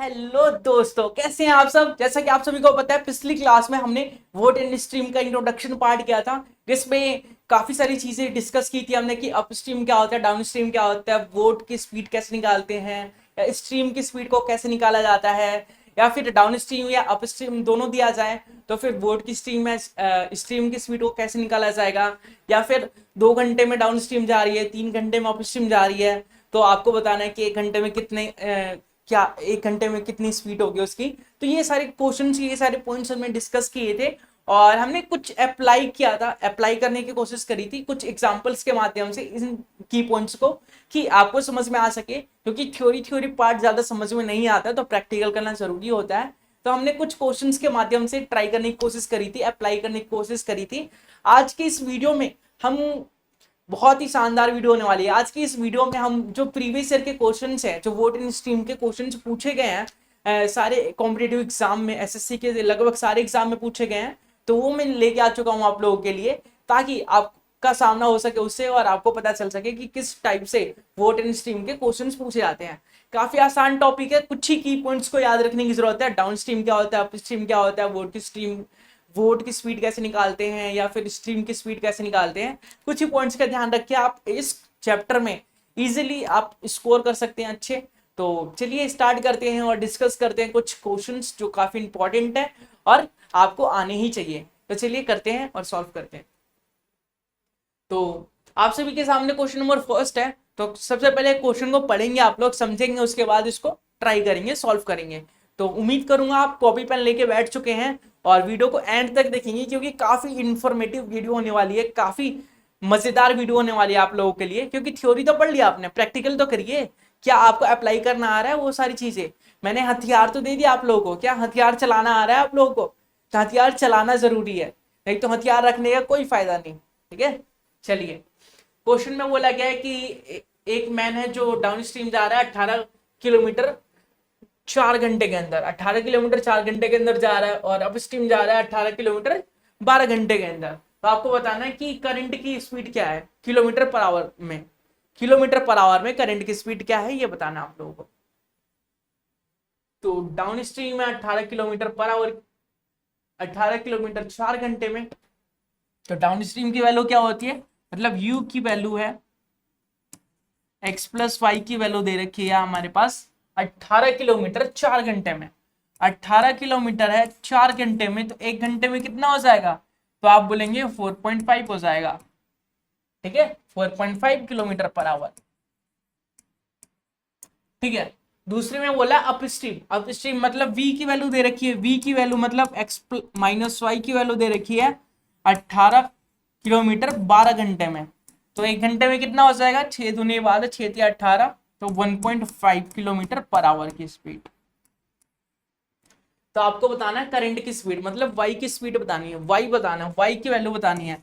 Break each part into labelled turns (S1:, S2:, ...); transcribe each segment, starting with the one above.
S1: Hello दोस्तों, कैसे हैं आप सब। जैसा कि आप सभी को पता है, पिछली क्लास में हमने वोट एंड स्ट्रीम का इंट्रोडक्शन पार्ट किया था, जिसमें काफी सारी चीजें डिस्कस की थी हमने कि अप स्ट्रीम क्या होता है, डाउन स्ट्रीम क्या होता है, वोट की स्पीड कैसे निकालते हैं, या स्ट्रीम की स्पीड को कैसे निकाला जाता है, या फिर डाउन स्ट्रीम या अप स्ट्रीम दोनों दिया जाए तो फिर वोट की स्ट्रीम में स्ट्रीम की स्पीड को कैसे निकाला जाएगा, या फिर 2 घंटे में डाउन स्ट्रीम जा रही है, 3 घंटे में अप स्ट्रीम जा रही है, तो आपको बताना है कि 1 घंटे में कितने क्या 1 घंटे में कितनी स्पीड होगी उसकी। तो ये सारे क्वेश्चन, ये सारे पॉइंट्स हमने डिस्कस किए थे और हमने कुछ अप्लाई किया था, अप्लाई करने की कोशिश करी थी कुछ एग्जांपल्स के माध्यम से इन की पॉइंट्स को, कि आपको समझ में आ सके, क्योंकि थ्योरी थ्योरी पार्ट ज्यादा समझ में नहीं आता तो प्रैक्टिकल करना जरूरी होता है। तो हमने कुछ क्वेश्चंस के माध्यम से ट्राई करने की कोशिश करी थी, अप्लाई करने की कोशिश करी थी। आज के इस वीडियो में हम बहुत ही शानदार वीडियो होने वाली है। आज की इस वीडियो में हम जो प्रीवियस ईयर के क्वेश्चंस हैं, जो वोट इन स्ट्रीम के क्वेश्चंस पूछे गए हैं सारे कॉम्पिटेटिव एग्जाम में, एसएससी के लगभग सारे एग्जाम में पूछे गए हैं, तो वो मैं लेके आ चुका हूँ आप लोगों के लिए, ताकि आपका सामना हो सके उससे और आपको पता चल सके कि किस टाइप से वोट इन स्ट्रीम के क्वेश्चंस पूछे जाते हैं। काफी आसान टॉपिक है, कुछ ही की पॉइंट्स को याद रखने की जरूरत है। डाउन स्ट्रीम क्या होता है, अप स्ट्रीम क्या होता है, वोट की स्पीड कैसे निकालते हैं, या फिर स्ट्रीम की स्पीड कैसे निकालते हैं, कुछ ही पॉइंट्स का ध्यान रखिए। आप इस चैप्टर में इजीली आप स्कोर कर सकते हैं अच्छे। तो चलिए स्टार्ट करते हैं और डिस्कस करते हैं कुछ क्वेश्चंस जो काफी इंपॉर्टेंट है और आपको आने ही चाहिए। तो चलिए करते हैं और सॉल्व करते हैं। तो आप सभी के सामने क्वेश्चन नंबर फर्स्ट है। तो सबसे पहले क्वेश्चन को पढ़ेंगे, आप लोग समझेंगे, उसके बाद इसको ट्राई करेंगे, सॉल्व करेंगे। तो उम्मीद करूंगा आप कॉपी पेन लेके बैठ चुके हैं और वीडियो को एंड तक देखेंगे, क्योंकि काफी इंफॉर्मेटिव वीडियो होने वाली है, काफी मजेदार वीडियो होने वाली है आप लोगों के लिए। क्योंकि थ्योरी तो पढ़ लिया आपने, प्रैक्टिकल तो करिए। क्या आपको अप्लाई करना आ रहा है वो सारी चीजें? मैंने हथियार तो दे दिया आप लोगों को, क्या हथियार चलाना आ रहा है आप लोगों को? तो हथियार चलाना जरूरी है, नहीं तो हथियार रखने का कोई फायदा नहीं। ठीक है, चलिए। क्वेश्चन में बोला गया है कि एक मैन है जो डाउन स्ट्रीम जा रहा है 18 किलोमीटर 4 घंटे के अंदर, 18 किलोमीटर 4 घंटे के अंदर जा रहा है, और अप स्ट्रीम जा रहा है 18 किलोमीटर 12 घंटे के अंदर। तो आपको बताना है कि करंट की स्पीड क्या है किलोमीटर पर आवर में। किलोमीटर पर आवर में करंट की स्पीड क्या है, ये बताना आप लोगों को। तो डाउन स्ट्रीम में 18 किलोमीटर पर आवर, 18 किलोमीटर 4 घंटे में। तो डाउन स्ट्रीम की वैल्यू क्या होती है, मतलब यू की वैल्यू है एक्स प्लस वाई की वैल्यू दे रखी है हमारे पास 18 किलोमीटर 4 घंटे में। 18 किलोमीटर है 4 घंटे में, तो 1 घंटे में कितना हो जाएगा? तो आप बोलेंगे 4.5 हो जाएगा। ठीक है, 4.5 किलोमीटर पर आवर। ठीक है, दूसरे में बोला अप स्ट्रीम। अप स्ट्रीम मतलब v की वैल्यू दे रखी है, v की वैल्यू मतलब x माइनस वाई की वैल्यू दे रखी है 18 किलोमीटर 12 घंटे में। तो 1 घंटे में कितना हो जाएगा? 6 दूनी 12, 6 18, तो 1.5 किलोमीटर पर आवर की स्पीड। तो आपको बताना है करंट की स्पीड, मतलब वाई की स्पीड बतानी है, वाई बताना है, वाई की वैल्यू बतानी है।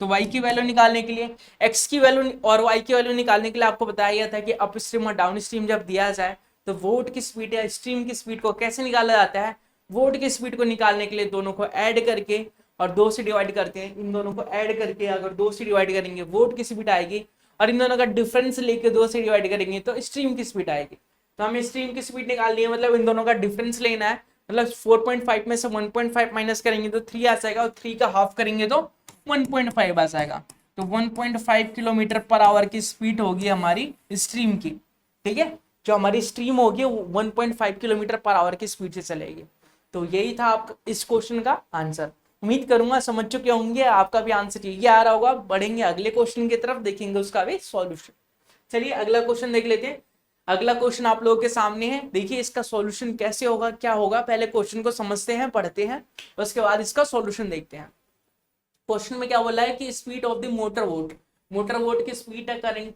S1: तो वाई की वैल्यू निकालने के लिए, एक्स की वैल्यू और वाई की वैल्यू निकालने के लिए आपको बताया गया था कि अप स्ट्रीम और डाउन स्ट्रीम जब दिया जाए तो वोट की स्पीड या स्ट्रीम की स्पीड को कैसे निकाला जाता है। वोट की स्पीड को निकालने के लिए दोनों को ऐड करके और 2 से डिवाइड करते हैं। इन दोनों को ऐड करके अगर 2 से डिवाइड करेंगे वोट की स्पीड आएगी, और इन दोनों का डिफरेंस लेके 2 से डिवाइड करेंगे तो स्ट्रीम की स्पीड आएगी। तो हमें स्ट्रीम की स्पीड निकालनी है, मतलब इन दोनों का डिफरेंस लेना है। मतलब 4.5 में से 1.5 माइनस करेंगे तो 3 आ जाएगा, और 3 का हाफ करेंगे तो 1.5 आ जाएगा। तो 1.5 किलोमीटर पर आवर की स्पीड होगी हमारी स्ट्रीम की। ठीक है, जो हमारी स्ट्रीम होगी वो 1.5 किलोमीटर पर आवर की स्पीड से चलेगी। तो यही था आप इस क्वेश्चन का आंसर। उम्मीद करूंगा समझ चुके होंगे, आपका भी आंसर यही आ रहा होगा। बढ़ेंगे अगले क्वेश्चन की तरफ, देखेंगे उसका भी सॉल्यूशन। चलिए अगला क्वेश्चन देख लेते हैं। अगला क्वेश्चन आप लोगों के सामने है, देखिए इसका सॉल्यूशन कैसे होगा, क्या होगा। पहले क्वेश्चन को समझते हैं, पढ़ते हैं, उसके बाद इसका सॉल्यूशन देखते हैं। क्वेश्चन में क्या बोला है कि speed of the motor boat, motor boat की स्पीड है करंट,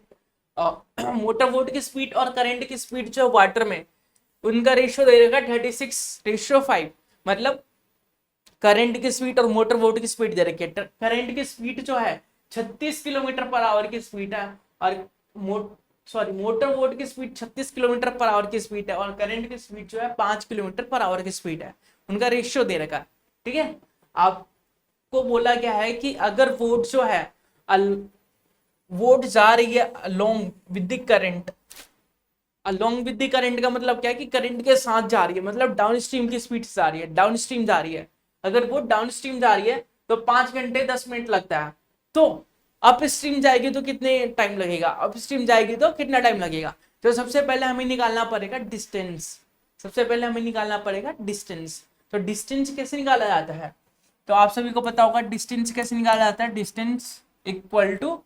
S1: मोटर वोट की स्पीड और करंट की स्पीड जो वाटर में, उनका रेशियो दे रहेगा 36:5। मतलब करंट की स्पीड और मोटर वोट की स्पीड दे रखी है। करंट की स्पीड जो है 36 किलोमीटर पर आवर की स्पीड है, और मोटर वोट की स्पीड 36 किलोमीटर पर आवर की स्पीड है, और करंट की स्पीड जो है 5 किलोमीटर पर आवर की स्पीड है। उनका रेशियो दे रखा है। ठीक है, आपको बोला गया है कि अगर वोट जो है वोट जा रही है along with the current, along with the current का मतलब क्या है कि करंट के साथ जा रही है, मतलब डाउन स्ट्रीम की स्पीड से जा रही है, डाउन स्ट्रीम जा रही है। अगर वो डाउन स्ट्रीम जा रही है तो 5 घंटे 10 मिनट लगता है। तो अप स्ट्रीम जाएगी तो कितने टाइम लगेगा, अप स्ट्रीम जाएगी तो कितना टाइम लगेगा। तो सबसे पहले हमें निकालना पड़ेगा डिस्टेंस, सबसे पहले हमें निकालना पड़ेगा डिस्टेंस। तो डिस्टेंस कैसे निकाला जाता है, तो आप सभी को पता होगा डिस्टेंस कैसे निकाला जाता है। Distance equal to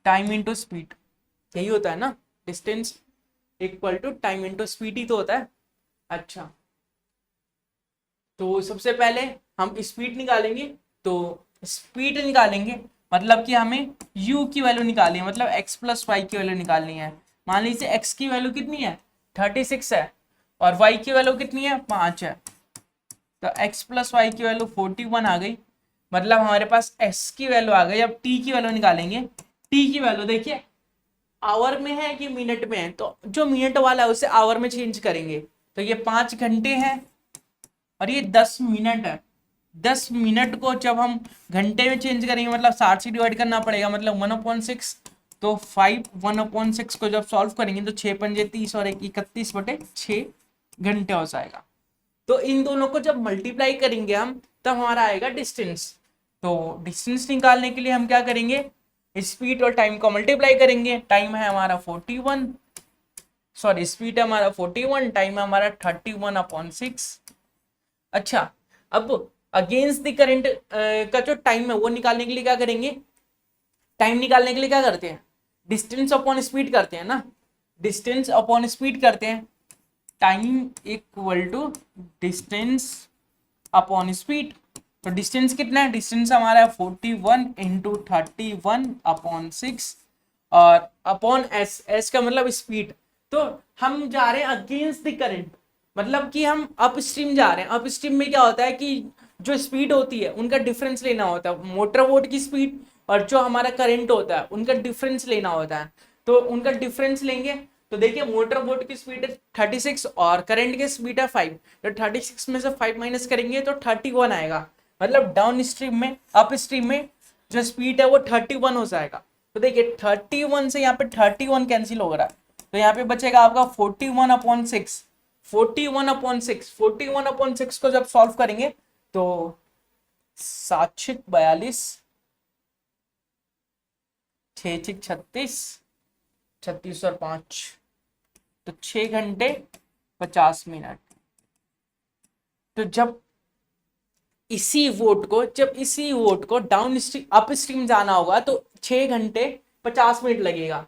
S1: time into speed, यही होता है ना। Distance equal to time into speed ही तो होता है। अच्छा, तो सबसे पहले हम स्पीड निकालेंगे। तो स्पीड निकालेंगे मतलब कि हमें u की वैल्यू निकालनी है, मतलब x प्लस वाई की वैल्यू निकालनी है। मान लीजिए x की वैल्यू कितनी है 36 है और y की वैल्यू कितनी है 5 है। तो x प्लस वाई की वैल्यू 41 आ गई, मतलब हमारे पास s की वैल्यू आ गई। अब t की वैल्यू निकालेंगे। t की वैल्यू देखिए आवर में है कि मिनट में है, तो जो मिनट वाला है उसे आवर में चेंज करेंगे। तो ये 5 घंटे है और ये 10 मिनट है। 10 मिनट को जब हम घंटे में चेंज करेंगे मतलब 60 से डिवाइड करना पड़ेगा, मतलब 1/6। तो 1/6 को जब सॉल्व करेंगे तो 6×5 = 30 और 1 31/6 घंटे हो जाएगा। तो इन दोनों को जब मल्टीप्लाई करेंगे हम तब हमारा आएगा डिस्टेंस। तो डिस्टेंस निकालने के लिए हम क्या करेंगे, स्पीड और टाइम को मल्टीप्लाई करेंगे। टाइम है हमारा 41, सॉरी स्पीड है हमारा 41, टाइम है हमारा 31/6। अच्छा, अब अगेंस्ट द करंट का जो टाइम है वो निकालने के लिए क्या करेंगे, टाइम निकालने के लिए क्या करते हैं, डिस्टेंस अपॉन स्पीड करते हैं ना। डिस्टेंस अपॉन स्पीड करते हैं, time equal to distance upon speed. तो डिस्टेंस कितना है, डिस्टेंस हमारा है 41 इंटू 31/6 और अपॉन एस, एस का मतलब स्पीड। तो हम जा रहे हैं अगेंस्ट द करंट, मतलब कि हम अप स्ट्रीम जा रहे हैं। अप स्ट्रीम में क्या होता है कि जो स्पीड होती है उनका डिफरेंस लेना होता है, मोटर वोट की स्पीड और जो हमारा करंट होता है उनका डिफरेंस लेना होता है। तो उनका डिफरेंस लेंगे तो देखिए मोटर बोट की स्पीड है 36 और करंट की स्पीड है 5। तो 36 में से 5 माइनस करेंगे तो 31 आएगा, मतलब डाउन स्ट्रीम में, अप स्ट्रीम में जो स्पीड है वो 31 हो जाएगा। तो देखिए 31 से यहाँ पे 31 कैंसिल हो रहा है, तो यहाँ पे बचेगा आपका 41/6। 41/6, 41/6 को जब सॉल्व करेंगे तो 7×42 6×36 36 और 5, तो 6 घंटे 50 मिनट। तो जब इसी वोट को डाउन स्ट्रीम अप स्ट्रीम जाना होगा तो 6 घंटे 50 मिनट लगेगा।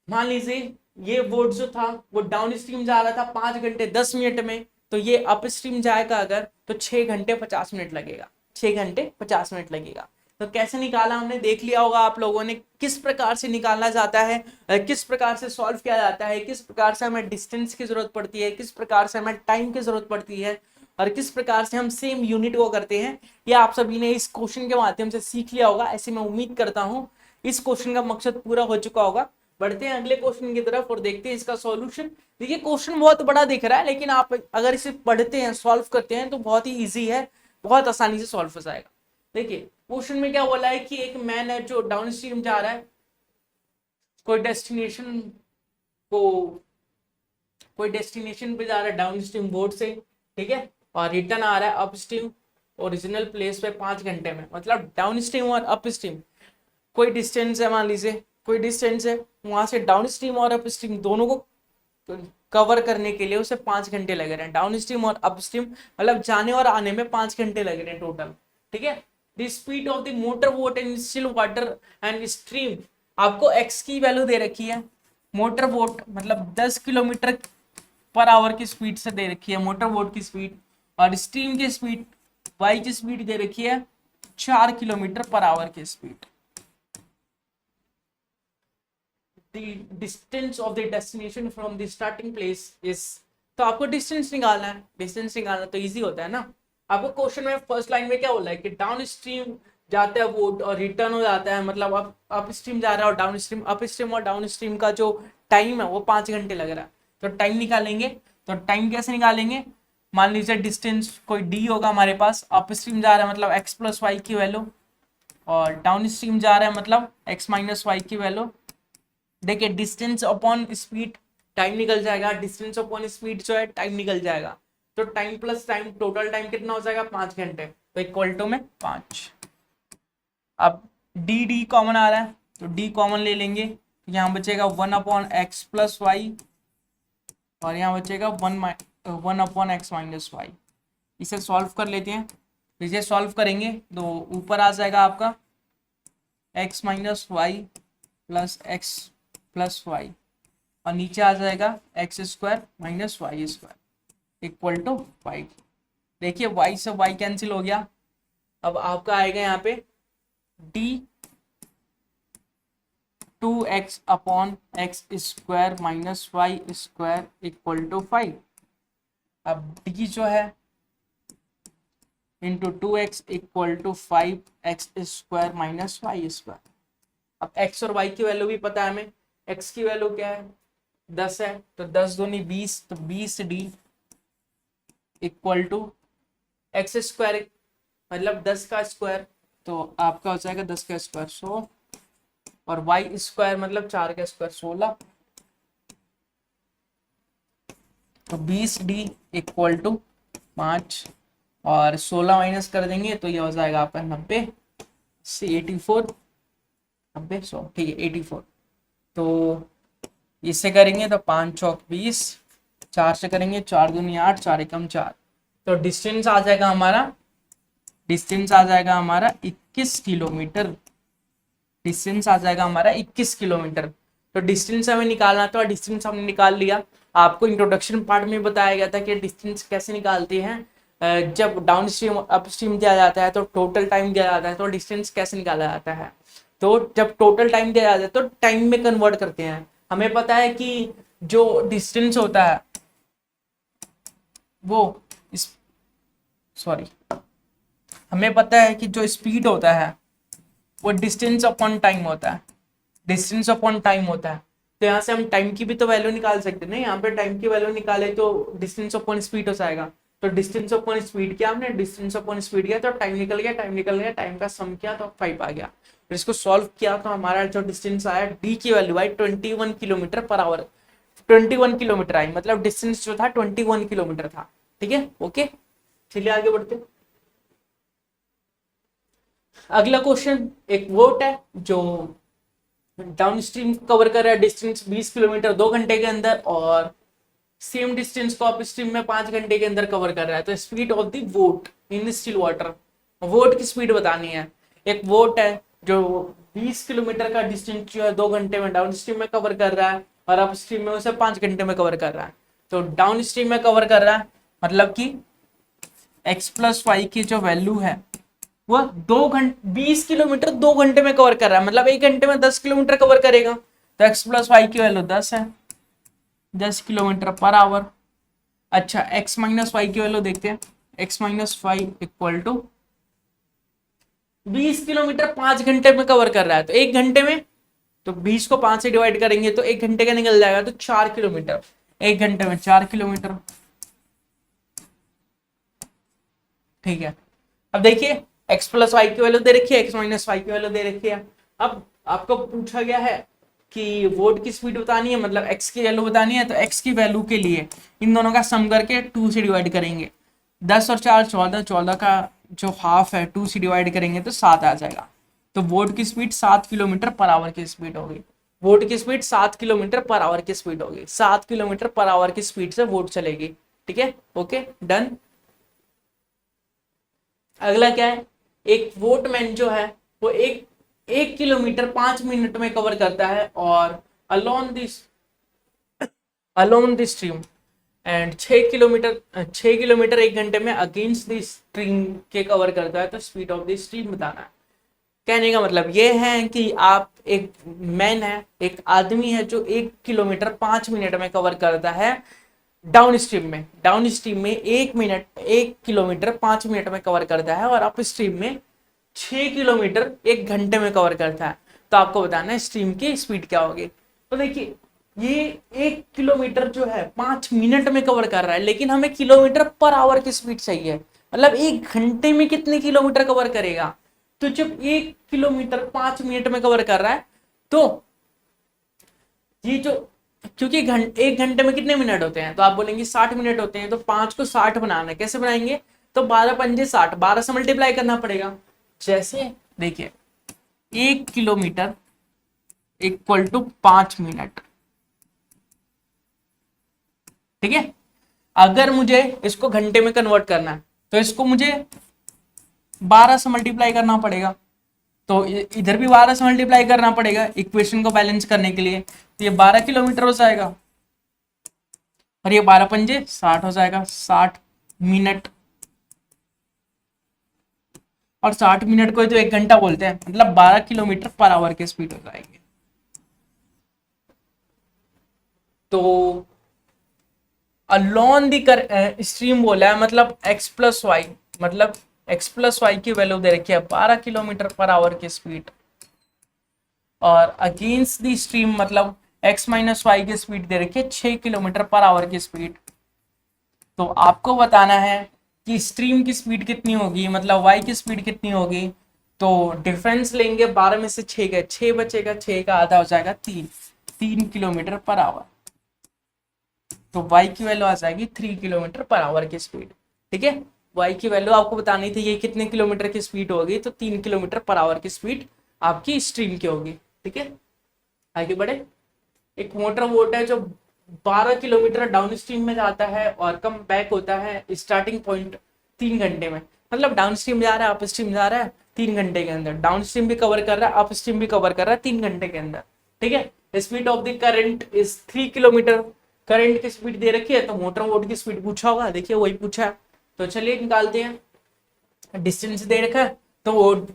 S1: मान लीजिए ये वोट जो था वो डाउन स्ट्रीम जा रहा था 5 घंटे 10 मिनट में, तो ये अप स्ट्रीम जाएगा अगर तो 6 घंटे 50 मिनट लगेगा, 6 घंटे 50 मिनट लगेगा। तो कैसे निकाला हमने देख लिया होगा आप लोगों ने, किस प्रकार से निकालना जाता है, किस प्रकार से सॉल्व किया जाता है, किस प्रकार से हमें डिस्टेंस की जरूरत पड़ती है, किस प्रकार से हमें टाइम की जरूरत पड़ती है और किस प्रकार से हम सेम यूनिट को करते हैं। ये आप सभी ने इस क्वेश्चन के माध्यम से सीख लिया होगा, ऐसे मैं उम्मीद करता हूँ इस क्वेश्चन का मकसद पूरा हो चुका होगा। बढ़ते हैं अगले क्वेश्चन की तरफ और देखते हैं इसका सॉल्यूशन। देखिए क्वेश्चन बहुत बड़ा दिख रहा है लेकिन आप अगर इसे पढ़ते हैं सॉल्व करते हैं तो बहुत ही इजी है, बहुत आसानी से सॉल्व हो जाएगा। देखिए क्वेश्चन में क्या बोला है कि एक मैन है जो डाउन स्ट्रीम जा रहा है, को कोई डेस्टिनेशन पे जा रहा है डाउन स्ट्रीम बोर्ड से, ठीक है, और रिटर्न आ रहा है अप स्ट्रीम ओरिजिनल प्लेस पे 5 घंटे में। मतलब डाउन स्ट्रीम और अप स्ट्रीम कोई डिस्टेंस है, मान लीजिए कोई डिस्टेंस है, वहां से डाउन स्ट्रीम और अप स्ट्रीम दोनों को कवर करने के लिए उसे 5 घंटे लग रहे हैं। डाउन स्ट्रीम और अप स्ट्रीम मतलब जाने और आने में 5 घंटे लग रहे हैं टोटल, ठीक है। The speed of the motor boat in still water and stream, आपको एक्स की वैल्यू दे रखी है, मोटर बोट मतलब 10 किलोमीटर पर आवर की स्पीड से दे रखी है मोटर बोट की स्पीड, और स्ट्रीम की स्पीड वाई की स्पीड दे रखी है 4 किलोमीटर पर आवर की speed. The distance of the destination from the starting place is, तो आपको डिस्टेंस निकालना है। डिस्टेंस निकालना तो इजी होता है ना। आपको क्वेश्चन में फर्स्ट लाइन में क्या बोला है कि डाउन स्ट्रीम जाता है बोट और रिटर्न हो जाता है, मतलब अप स्ट्रीम जा रहा है और डाउन स्ट्रीम, अप स्ट्रीम और डाउन स्ट्रीम का जो टाइम है वो 5 घंटे लग रहा है। तो टाइम निकालेंगे, तो टाइम कैसे निकालेंगे, मान लीजिए डिस्टेंस कोई डी होगा हमारे पास, अप स्ट्रीम जा रहा है मतलब एक्स प्लस वाई की वैल्यू, और डाउन स्ट्रीम जा रहा है मतलब एक्स माइनस वाई की वैल्यू। देखिए डिस्टेंस अपॉन स्पीड टाइम निकल जाएगा, डिस्टेंस अपॉन स्पीड जो है टाइम निकल जाएगा, तो time plus time total time कितना हो जाएगा 5 घंटे, तो इक्वल टू में 5। अब डी डी कॉमन आ रहा है तो डी कॉमन ले लेंगे, यहाँ बचेगा 1/x+y और यहाँ बचेगा 1/x-y। इसे सॉल्व कर लेते हैं, इसे सॉल्व करेंगे तो ऊपर आ जाएगा आपका x-y+x+y और नीचे आ जाएगा x² - y² इक्वल टू 5। देखिए y से y कैंसिल हो गया, अब आपका आएगा यहाँ पे d 2x/x² - y² equal to 5। अब d जो है into 2x equal to 5x² - y²। अब x और y की वैल्यू भी पता है हमें, x की वैल्यू क्या है 10 है, तो 10 दूनी 20, तो 20d इक्वल टू x² मतलब 10 का स्क्वायर, तो आपका हो जाएगा 10 का स्क्वायर 100 और y² मतलब 4 का स्क्वायर 16, तो 20d इक्वल टू 5 और 16 माइनस कर देंगे तो ये हो जाएगा आपका 90 से 84, 90 100 ठीक है 84। तो इससे करेंगे तो 5 चौक 20, 4 से करेंगे 4 दूनी 8, 4 एकम 4, तो डिस्टेंस आ जाएगा हमारा 21 किलोमीटर। डिस्टेंस आ जाएगा हमारा 21 किलोमीटर। तो डिस्टेंस हमें निकालना था, डिस्टेंस हमने निकाल लिया। आपको इंट्रोडक्शन पार्ट में बताया गया था कि डिस्टेंस कैसे निकालते हैं। जब डाउन स्ट्रीम अप स्ट्रीम दिया जाता है तो टोटल टाइम दिया जाता है, तो डिस्टेंस कैसे निकाला जाता है। तो जब टोटल टाइम दिया जाता है तो टाइम में कन्वर्ट करते हैं। हमें पता है कि जो डिस्टेंस होता है वो हमें पता है कि जो स्पीड होता है वो डिस्टेंस अपॉन टाइम होता है, डिस्टेंस अपॉन टाइम होता है। तो यहाँ से हम टाइम की भी तो वैल्यू निकाल सकते हैं ना, यहाँ पे टाइम की वैल्यू निकाले तो डिस्टेंस अपॉन स्पीड हो जाएगा। तो डिस्टेंस अपॉन स्पीड किया हमने, डिस्टेंस अपॉन स्पीड किया तो टाइम निकल गया, टाइम का सम किया तो 5 आ गया। फिर इसको सॉल्व किया तो हमारा जो डिस्टेंस आया डी की value I 21 kilometre per our, 21 kilometre I, मतलब डिस्टेंस जो था 21 किलोमीटर था। ठीक है, ओके चलिए आगे बढ़ते हैं। अगला क्वेश्चन एक वोट है जो डाउन स्ट्रीम कवर कर रहा है डिस्टेंस 20 किलोमीटर 2 घंटे के अंदर, और सेम डिस्टेंस को अप स्ट्रीम में 5 घंटे के अंदर कवर कर रहा है। तो speed of the vote in still water, vote की स्पीड बतानी है। एक वोट है जो 20 किलोमीटर का डिस्टेंस जो है 2 घंटे में डाउन स्ट्रीम में कवर कर रहा है, और अप स्ट्रीम में उसे 5 घंटे में कवर कर रहा है। तो डाउन स्ट्रीम में कवर कर रहा है मतलब कि x+y की जो वैल्यू है वह 20 किलोमीटर 2 घंटे में कवर कर रहा है, मतलब 1 घंटे में 10 किलोमीटर कवर करेगा। तो x+y की वैल्यू 10 है, 10 किलोमीटर पर आवर। अच्छा x-y की वैल्यू देखते हैं, x-y इक्वल टू 20 किलोमीटर 5 घंटे में कवर कर रहा है, तो 1 घंटे में, तो 20 को 5 से डिवाइड करेंगे तो 1 घंटे का निकल जाएगा, तो 4 किलोमीटर, 1 घंटे में 4 किलोमीटर। ठीक है, अब देखिए x+y की वैल्यू दे रखी है, x-y की वैल्यू दे रखी है। अब आपको पूछा गया है कि वोट की स्पीड बतानी है, मतलब x की वैल्यू बतानी है। तो x की वैल्यू के लिए इन दोनों का सम करके 2 से डिवाइड करेंगे, 10 और 4 14, 14 का जो हाफ है 2 से डिवाइड करेंगे तो 7 आ जाएगा। तो वोट की स्पीड 7 किलोमीटर पर आवर की स्पीड होगी, वोट की स्पीड 7 किलोमीटर पर आवर की स्पीड होगी, 7 किलोमीटर पर आवर की स्पीड से वोट चलेगी। ठीक है, ओके डन। अगला क्या है, एक वोटमैन जो है वो 1 किलोमीटर 5 मिनट में कवर करता है, और alone this stream and 6 kilometre 1 घंटे में अगेंस्ट द स्ट्रीम के कवर करता है। तो स्पीड ऑफ द स्ट्रीम बताना है। कहने का मतलब ये है कि आप एक मैन है, एक आदमी है जो 1 किलोमीटर 5 मिनट में कवर करता है डाउन स्ट्रीम में 1 किलोमीटर 5 मिनट में कवर करता है, और अप स्ट्रीम में 6 किलोमीटर 1 घंटे में कवर करता है। तो आपको बताना है स्ट्रीम की स्पीड क्या होगी। तो देखिए ये 1 किलोमीटर जो है 5 मिनट में कवर कर रहा है, लेकिन हमें किलोमीटर पर आवर की स्पीड चाहिए, मतलब 1 घंटे में कितने किलोमीटर कवर करेगा। तो जब 1 किलोमीटर 5 मिनट में कवर कर रहा है तो ये जो, क्योंकि एक घंटे में कितने मिनट होते हैं, तो आप बोलेंगे 60 मिनट होते हैं, तो 5 को 60 बनाना है, कैसे बनाएंगे, तो 12 पंजे 60, 12 से मल्टीप्लाई करना पड़ेगा। जैसे देखिए 1 किलोमीटर इक्वल टू 5 मिनट, ठीक है। अगर मुझे इसको घंटे में कन्वर्ट करना है तो इसको मुझे 12 से मल्टीप्लाई करना पड़ेगा, तो इधर भी 12 से मल्टीप्लाई करना पड़ेगा इक्वेशन को बैलेंस करने के लिए, तो ये 12 किलोमीटर हो जाएगा, और ये 12 पंजे 60 हो जाएगा, 60 मिनट। और 60 मिनट को ही तो 1 घंटा बोलते हैं, मतलब 12 किलोमीटर पर आवर के स्पीड हो जाएंगे। तो अलोन दी स्ट्रीम बोला है, मतलब x प्लस वाई, मतलब x प्लस वाई की वैल्यू दे रखी है 12 किलोमीटर पर आवर की स्पीड, और अगेंस्ट दी स्ट्रीम मतलब x माइनस वाई की स्पीड दे रखी है 6 किलोमीटर पर आवर की स्पीड। तो आपको बताना है कि स्ट्रीम की स्पीड कितनी होगी, मतलब y की स्पीड कितनी होगी। तो डिफरेंस लेंगे 12 में से 6 का, 6 बचेगा, 6 का आधा हो जाएगा 3 किलोमीटर पर आवर, तो y की वैल्यू आ जाएगी 3 किलोमीटर पर आवर की स्पीड, ठीक है। y की वैल्यू आपको बतानी थी, ये कितने किलोमीटर की स्पीड होगी, तो 3 किलोमीटर पर आवर की स्पीड आपकी स्ट्रीम की होगी, ठीक है। आगे बढ़े। एक मोटर बोट है जो 12 किलोमीटर डाउन स्ट्रीम में जाता है और कम बैक होता है स्टार्टिंग पॉइंट 3 घंटे में, मतलब डाउन स्ट्रीम जा रहा है, अप स्ट्रीम जा रहा है 3 घंटे के अंदर, डाउन स्ट्रीम भी कवर कर रहा है, अप स्ट्रीम भी कवर कर रहा है 3 घंटे के अंदर, ठीक है। Speed of the current is 3 kilometre, current की स्पीड दे रखी है, तो मोटर बोट की स्पीड पूछा होगा, देखिए वही पूछा है, तो चलिए निकालते हैं। डिस्टेंस दे रखा है, तो वो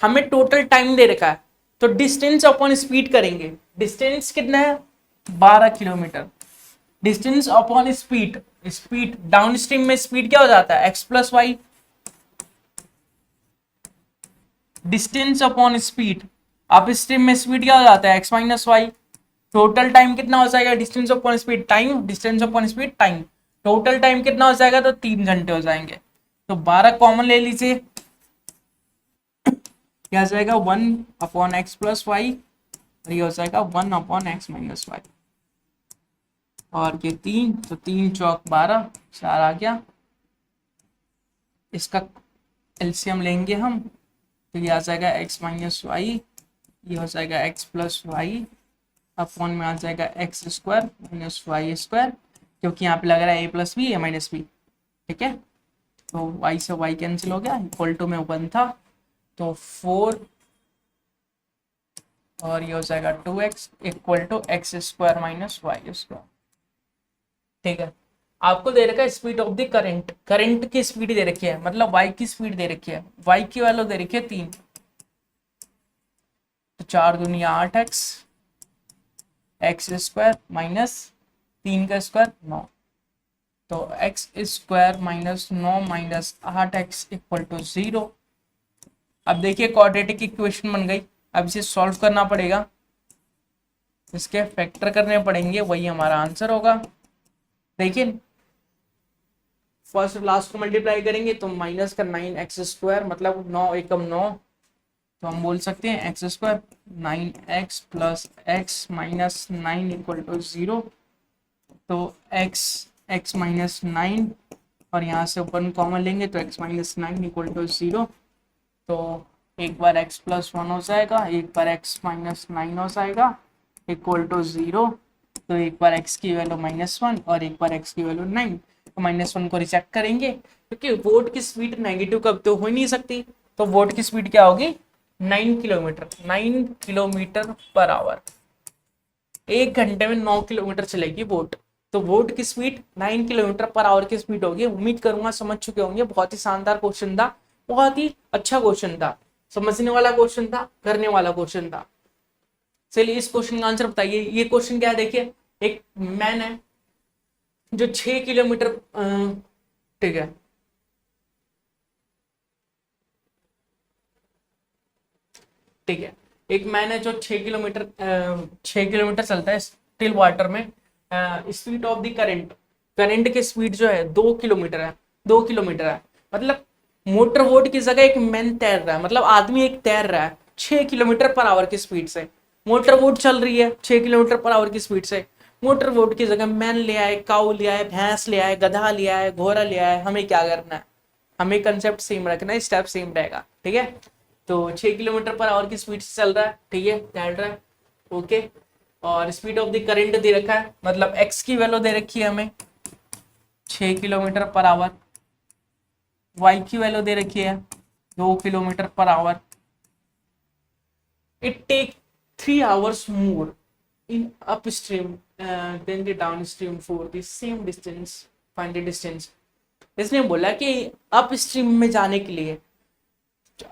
S1: हमें टोटल टाइम दे रखा है, तो डिस्टेंस अपॉन स्पीड करेंगे। डिस्टेंस कितना है 12 kilometre, distance upon speed, speed downstream में स्पीड क्या हो जाता है x plus Y, distance upon speed, upstream में स्पीड क्या हो जाता है x minus Y, total time कितना हो जाएगा, distance upon speed time, distance upon speed time, total time कितना हो जाएगा, तो 3 घंटे हो जाएंगे। तो 12 कॉमन ले लीजिए, क्या हो जाएगा 1/x+y, और ये हो जाएगा 1/x-y, और ये 3, तो 3 चौक 12, 4 आ गया, इसका एलसीएम लेंगे हम, तो ये आ जाएगा x-y, ये हो जाएगा x+y, अपॉन में आ जाएगा x² - y², क्योंकि यहाँ पे लग रहा है a + b a - b, ठीक है। तो y से y कैंसिल हो गया, इक्वल टू में 1 था, तो 4, और ये हो जाएगा 2x equal to x² - y², ठीक है। आपको दे रखा है speed of the current, current की स्पीड दे रखी है, मतलब y की स्पीड दे रखी है, y की वैल्यू दे रखी है 3, तो 4 दूनी 8x, x² माइनस 3 का स्क्वायर 9, तो x² - 9 minus 8x equal to 0। अब देखिए क्वाड्रेटिक इक्वेशन बन गई, अब इसे सॉल्व करना पड़ेगा, इसके फैक्टर करने पड़ेंगे, वही हमारा आंसर होगा। देखिए फर्स्ट लास्ट को मल्टीप्लाई करेंगे तो माइनस का 9x², मतलब 9 एकम 9, तो हम बोल सकते हैं x² 9x + x - 9 equal to 0, तो x - 9, और यहाँ से ऊपर कॉमन लेंगे तो x - 9 इक्वल टू 0, तो एक बार x + 1 हो जाएगा, एक बार x - 9 हो जाएगा इक्वल टू 0, तो एक बार x की वैल्यू -1 और एक बार x की वैल्यू 9, तो -1 को रिजेक्ट करेंगे, क्योंकि वोट की स्पीड नेगेटिव कब तो हो ही नहीं सकती, तो वोट की स्पीड क्या होगी 9 किलोमीटर, 9 किलोमीटर पर आवर, 1 घंटे में 9 किलोमीटर चलेगी वोट, तो वोट की स्पीड 9 किलोमीटर पर आवर की स्पीड होगी। उम्मीद करूंगा समझ चुके होंगे, बहुत ही शानदार क्वेश्चन था, बहुत ही अच्छा क्वेश्चन था, समझने वाला क्वेश्चन था, करने वाला क्वेश्चन था। चलिए इस क्वेश्चन का आंसर बताइए। ये क्वेश्चन क्या है, देखिए एक मैन है जो 6 किलोमीटर, ठीक है, ठीक है, एक मैन है जो 6 किलोमीटर चलता है स्टिल वाटर में, speed of the current, current की स्पीड जो है 2 किलोमीटर है, 2 किलोमीटर है, मतलब मोटर बोट की जगह एक मैन तैर रहा है, मतलब आदमी एक तैर रहा है 6 किलोमीटर पर आवर की स्पीड से, मोटर बोट चल रही है 6 किलोमीटर पर आवर की स्पीड से। मोटर बोट की जगह मैन ले आए, काऊ ले आए, भैंस ले आए, गधा ले आए, घोड़ा ले आए, हमें क्या करना है, हमें कंसेप्ट सेम रखना है, स्टेप सेम रहेगा, ठीक है। तो 6 किलोमीटर पर आवर की स्पीड से चल रहा है, ठीक है, ध्यान रहा है, ओके। और स्पीड ऑफ द करंट दे रखा है, मतलब एक्स की वैल्यू दे रखी है हमें 6 किलोमीटर पर आवर, वाई की वैल्यू दे रखी है 2 kilometre per hour. It take 3 hours more in upstream than the downstream for the same distance, find the distance। इसने बोला कि अप स्ट्रीम में जाने के लिए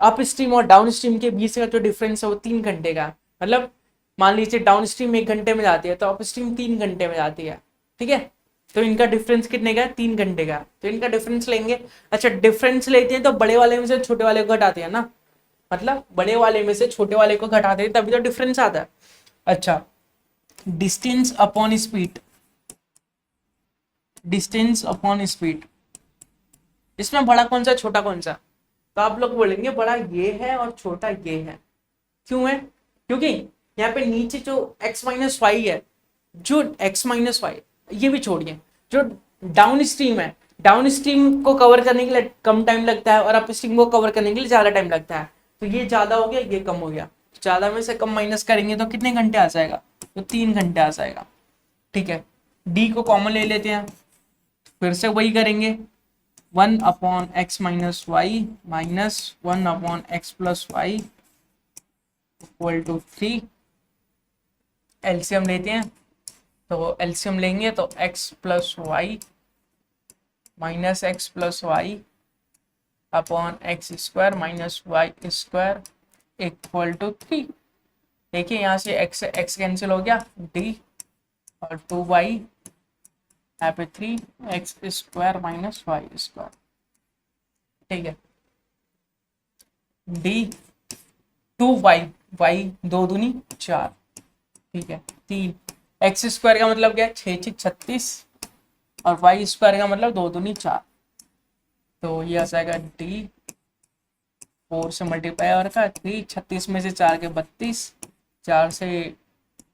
S1: अप स्ट्रीम और डाउन स्ट्रीम के बीच का जो डिफरेंस है वो 3 घंटे का, मतलब मान लीजिए डाउन स्ट्रीम 1 घंटे में जाती है तो अप स्ट्रीम 3 घंटे में जाती है, ठीक है। तो इनका डिफरेंस कितने का है, 3 घंटे का, तो इनका डिफरेंस लेंगे। अच्छा डिफरेंस लेते हैं तो बड़े वाले में से छोटे वाले को घटाते हैं ना, मतलब बड़े वाले में से छोटे वाले को घटाते हैं तभी तो डिफरेंस आता है। अच्छा distance upon speed, distance upon speed, इसमें बड़ा कौन सा छोटा कौन सा, तो आप लोग बोलेंगे बड़ा ये है और छोटा ये है। क्यों है, क्योंकि यहाँ पे नीचे जो x माइनस वाई है, जो x माइनस वाई, ये भी छोड़िए, जो डाउन स्ट्रीम है, डाउन स्ट्रीम को कवर करने के लिए कम टाइम लगता है और अप स्ट्रीम को कवर करने के लिए ज्यादा टाइम लगता है, तो ये ज्यादा हो गया ये कम हो गया, ज्यादा में से कम माइनस करेंगे तो कितने घंटे आ जाएगा, तो 3 घंटे आ जाएगा, ठीक है। डी को कॉमन ले लेते हैं, फिर से वही करेंगे 1/x minus Y minus 1/x plus Y equal to 3। LCM लेते हैं, तो एलसीएम लेंगे तो x plus Y minus X plus Y upon X square minus Y square equal to 3। देखिए यहाँ से x कैंसिल हो गया, d और 2y, यहाँ पे 3x square minus Y square, ठीक है। d 2y, y 2 दूनी 4, ठीक है। 3 एक्स स्क्वायर का मतलब क्या है 6 36 और वाई स्क्वायर का मतलब 2 दूनी 4, तो ये आ जाएगा डी 4 से मल्टीप्लाई और का 3, 36 में से 4 के 32, 4 से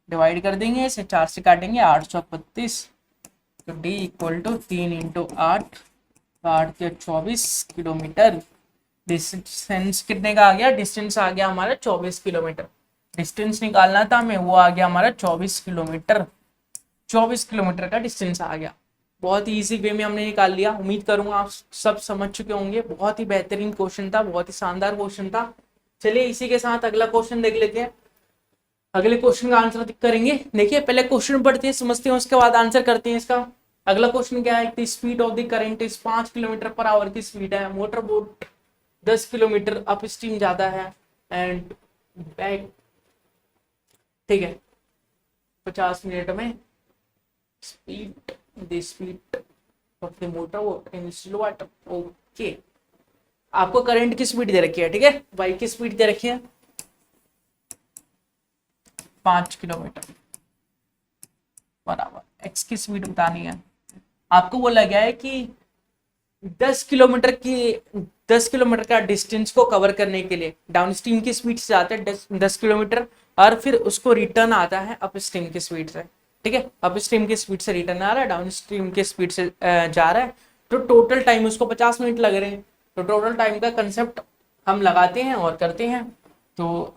S1: डिवाइड कर देंगे, इसे 4 से काटेंगे 8 चौक 32, तो डी इक्वल टू 3 इंटू 8, 8 के 24 किलोमीटर। डिस्टेंस कितने का आ गया, डिस्टेंस आ गया हमारा 24 किलोमीटर, डिस्टेंस निकालना था हमें, वो आ गया हमारा 24 किलोमीटर, 24 किलोमीटर का डिस्टेंस आ गया। बहुत ही इजी वे में हमने निकाल लिया, उम्मीद करूंगा आप सब समझ चुके होंगे। बहुत ही बेहतरीन क्वेश्चन था, बहुत ही शानदार क्वेश्चन था। चलिए इसी के साथ अगला क्वेश्चन देख लेते हैं, अगले क्वेश्चन का आंसर करेंगे। देखिए पहले क्वेश्चन पढ़ते हैं, समझते हैं, उसके बाद आंसर करते हैं इसका। अगला क्वेश्चन क्या है, speed of the current is 5 kilometre per our की स्पीड है, motor boat 10 kilometre up stream ज्यादा है एंड बैक, ठीक है, 50 मिनट में speed the speed of the motor boat in slow water, okay. आपको करंट की स्पीड दे रखी है, ठीक है, वाई की स्पीड दे रखी है 5 किलोमीटर पर आवर, एक्स की स्पीड बतानी है आपको। बोला गया है कि 10 किलोमीटर का डिस्टेंस को कवर करने के लिए डाउन स्ट्रीम की स्पीड से जाते हैं 10 किलोमीटर, और फिर उसको रिटर्न आता है अप स्ट्रीम की स्पीड से, ठीक है। अप स्ट्रीम की स्पीड से रिटर्न आ रहा है, डाउन स्ट्रीम की स्पीड से जा रहा है, तो टोटल टाइम उसको 50 मिनट लग रहे हैं। तो टोटल टाइम का कंसेप्ट हम लगाते हैं और करते हैं, तो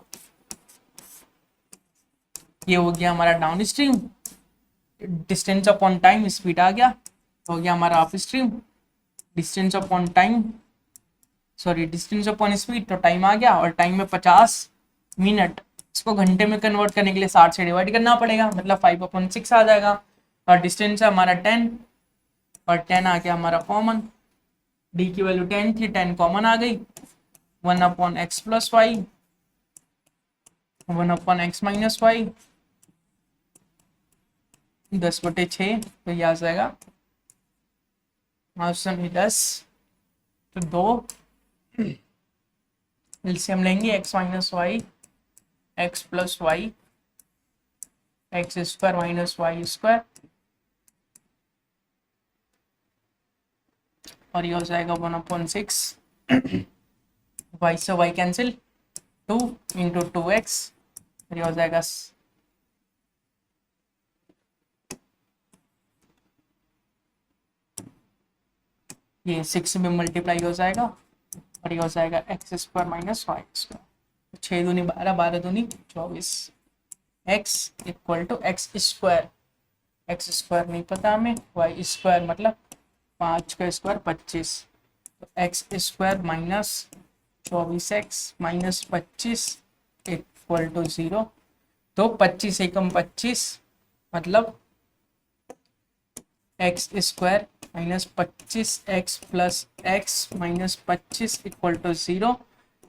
S1: ये हो गया हमारा downstream, distance upon time speed आ गया, हो गया हमारा upstream, distance upon time, sorry distance upon speed, तो टाइम आ गया, और टाइम में 50 मिनट, इसको घंटे में कन्वर्ट करने के लिए 60 से डिवाइड करना पड़ेगा, मतलब 5/6 आ जाएगा, और डिस्टेंस है हमारा 10, और 10 आ गया हमारा कॉमन, डी की वैल्यू 10 थी, 10 कॉमन आ गई, 1/x plus Y 1/x minus Y 10/6, तो ये आ जाएगा ऑप्शन 10, तो 2 एलसीएम लेंगे, x minus Y X plus Y X square minus Y square, और ये हो जाएगा 1/6, वाई से वाई कैंसिल, 2 इंटू 2x, ये हो जाएगा ये 6 में मल्टीप्लाई हो जाएगा और ये हो जाएगा X square minus Y square. 6 दूनी 12, 12 दूनी 24, X equal to X square नहीं पता हमें, वाई स्क्वायर मतलब 5 का स्क्वायर 25, तो X square minus 24x minus 25 equal to 0। तो 25 एकम 25 मतलब X square minus 25x plus X minus 25 equal to 0।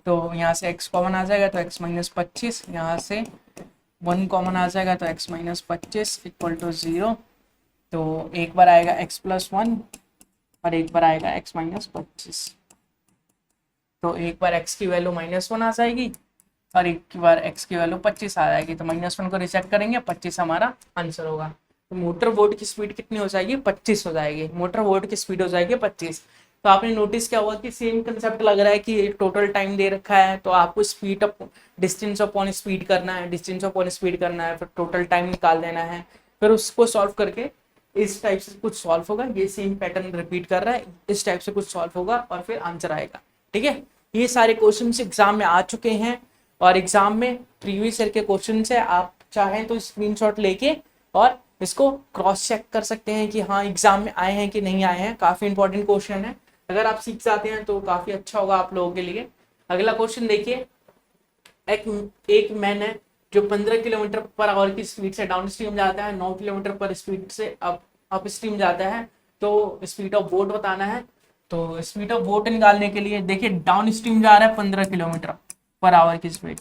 S1: तो यहाँ से x कॉमन आ जाएगा तो x माइनस 25, यहाँ से 1 कॉमन आ जाएगा तो x माइनस 25 इक्वल टू 0। तो एक बार आएगा x प्लस 1 और एक बार आएगा x माइनस 25। तो एक बार x की वैल्यू -1 आ जाएगी और एक बार x की वैल्यू 25 आ जाएगी। तो -1 को रिजेक्ट करेंगे, 25 हमारा आंसर होगा। तो मोटर बोट की स्पीड कितनी हो जाएगी? 25 हो जाएगी। मोटर बोट की स्पीड हो जाएगी 25। तो आपने नोटिस क्या हुआ कि सेम कंसेप्ट लग रहा है कि टोटल टाइम दे रखा है, तो आपको speed up distance upon speed करना है, डिस्टेंस अपॉन स्पीड करना है, फिर टोटल टाइम निकाल देना है, फिर उसको सॉल्व करके इस टाइप से कुछ सॉल्व होगा। ये सेम पैटर्न रिपीट कर रहा है, इस टाइप से कुछ सॉल्व होगा और फिर आंसर आएगा। ठीक है, ये सारे क्वेश्चन एग्जाम में आ चुके हैं और एग्जाम में प्रीवियस ईयर के क्वेश्चन है। आप चाहें तो स्क्रीनशॉट लेके और इसको क्रॉस चेक कर सकते हैं कि हाँ एग्जाम में आए हैं कि नहीं आए हैं। काफी इंपॉर्टेंट क्वेश्चन है, अगर आप सीख जाते हैं तो काफी अच्छा होगा आप लोगों के लिए। अगला क्वेश्चन देखिए, एक मैन है जो 15 किलोमीटर पर आवर की स्पीड से डाउन स्ट्रीम जाता है, 9 किलोमीटर पर स्पीड से अप स्ट्रीम जाता है। तो स्पीड ऑफ बोट बताना है। तो स्पीड ऑफ बोट निकालने के लिए देखिए, डाउन स्ट्रीम जा रहा है 15 किलोमीटर पर आवर की स्पीड,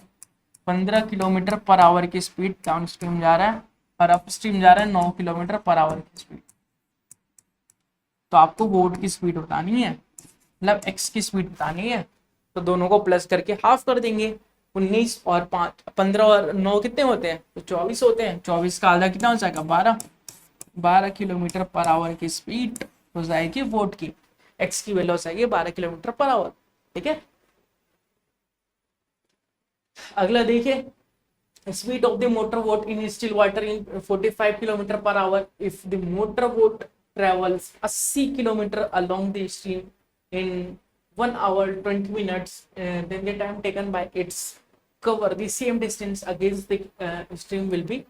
S1: 15 किलोमीटर पर आवर की स्पीड डाउन स्ट्रीम जा रहा है और अप स्ट्रीम जा रहा है 9 किलोमीटर पर आवर की स्पीड। तो आपको बोट की स्पीड बतानी है, मतलब एक्स की स्पीड बतानी है। तो दोनों को प्लस करके हाफ कर देंगे। 19 और 5, 15 और 9 कितने होते हैं? तो 24 होते हैं। 24 का आधा कितना हो जाएगा? 12 किलोमीटर पर आवर की स्पीड हो जाएगी बोट की, एक्स की वैल्यू हो जाएगी 12 किलोमीटर पर आवर। ठीक है, अगला देखिए, speed of the motor boat in still water in 45 kilometre per our. If the motor boat travels 80 kilometer along the stream in 1 hour 20 minutes, then the time taken by its cover the same distance against the stream will be।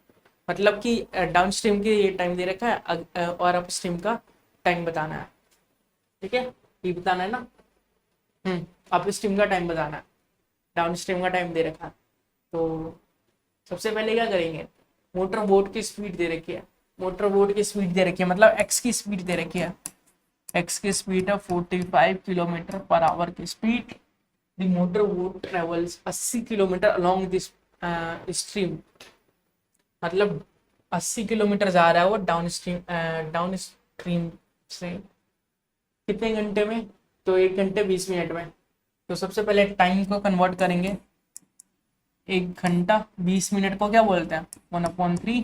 S1: मतलब कि down stream की ये time दे रखा है और up stream का time बताना है। ठीक है, ये बताना है ना, अप स्ट्रीम का टाइम बताना है, डाउन स्ट्रीम का टाइम दे रखा है। तो सबसे पहले क्या करेंगे, मोटर बोट की स्पीड दे रखी है, मोटर बोट की स्पीड दे रखी है मतलब एक्स की स्पीड दे रखी है। एक्स की स्पीड है 45 किलोमीटर पर आवर की speed. The motor boat travels 80 kilometre along this stream, मतलब 80 किलोमीटर जा रहा है वो डाउन स्ट्रीम से। कितने घंटे में? तो 1 घंटे 20 मिनट में। तो सबसे पहले टाइम को कन्वर्ट करेंगे, 1 घंटा 20 मिनट को क्या बोलते हैं? 1/3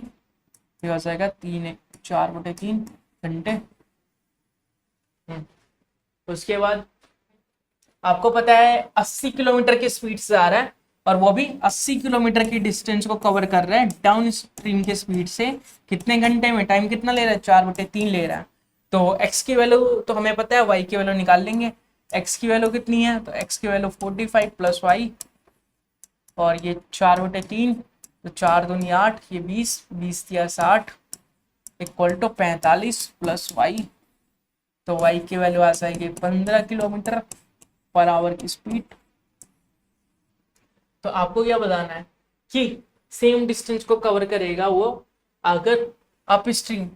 S1: हो जाएगा 4/3 घंटे। उसके बाद आपको पता है 80 किलोमीटर की स्पीड से आ रहा है और वो भी 80 किलोमीटर की डिस्टेंस को कवर कर रहा है डाउन स्ट्रीम के स्पीड से। कितने घंटे में? टाइम कितना ले रहा है? 4/3 ले रहा है। तो x की वैल्यू तो हमें पता है, y की वैल्यू निकाल लेंगे। x की वैल्यू कितनी है? तो x की वैल्यू 45 प्लस y और ये 4/3, तो 4 दूनी 8, ये 20, 20 या 60 इक्वल टू 45 प्लस y। तो y की वैल्यू आ जाएगी 15 किलोमीटर पर आवर की स्पीड। तो आपको क्या बताना है कि सेम डिस्टेंस को कवर करेगा वो अगर अप स्ट्रीम,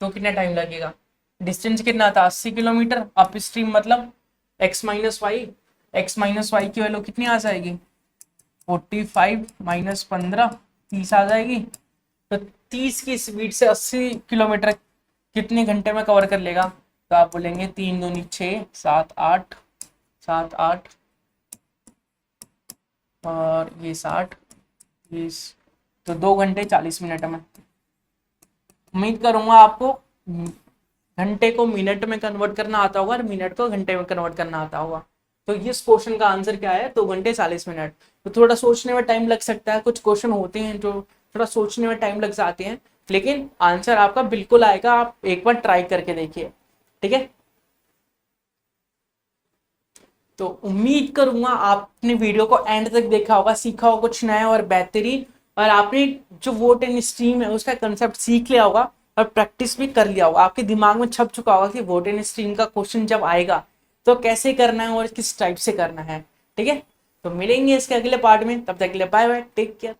S1: तो कितना टाइम लगेगा? डिस्टेंस कितना था? 80 किलोमीटर। अप स्ट्रीम मतलब x minus Y, X minus Y की वैल्यू कितनी आ जाएगी? 45 माइनस 15, 30 आ जाएगी। तो 30 की स्पीड से 80 किलोमीटर कितने घंटे में कवर कर लेगा? तो आप बोलेंगे 3 दूनी 6, 7 8, 7 8 और ये 60, 20, तो 2 घंटे 40 मिनट में। उम्मीद करूंगा आपको घंटे को मिनट में कन्वर्ट करना आता होगा और मिनट को घंटे में कन्वर्ट करना आता होगा। तो इस क्वेश्चन का आंसर क्या है? 2 घंटे 40 मिनट। तो थोड़ा सोचने में टाइम लग सकता है, कुछ क्वेश्चन होते हैं जो थोड़ा सोचने में टाइम लग जाते हैं, लेकिन आंसर आपका बिल्कुल आएगा। आप एक बार ट्राई करके देखिए। ठीक है, तो उम्मीद करूंगा आपने वीडियो को एंड तक देखा होगा, सीखा होगा कुछ नया और बेहतरीन, और आपने जो वोट एंड स्ट्रीम है उसका कंसेप्ट सीख लिया होगा और प्रैक्टिस भी कर लिया होगा। आपके दिमाग में छप चुका होगा कि वोट एंड स्ट्रीम का क्वेश्चन जब आएगा तो कैसे करना है और किस टाइप से करना है। ठीक है, तो मिलेंगे इसके अगले पार्ट में, तब तक के लिए बाय बाय, टेक केयर।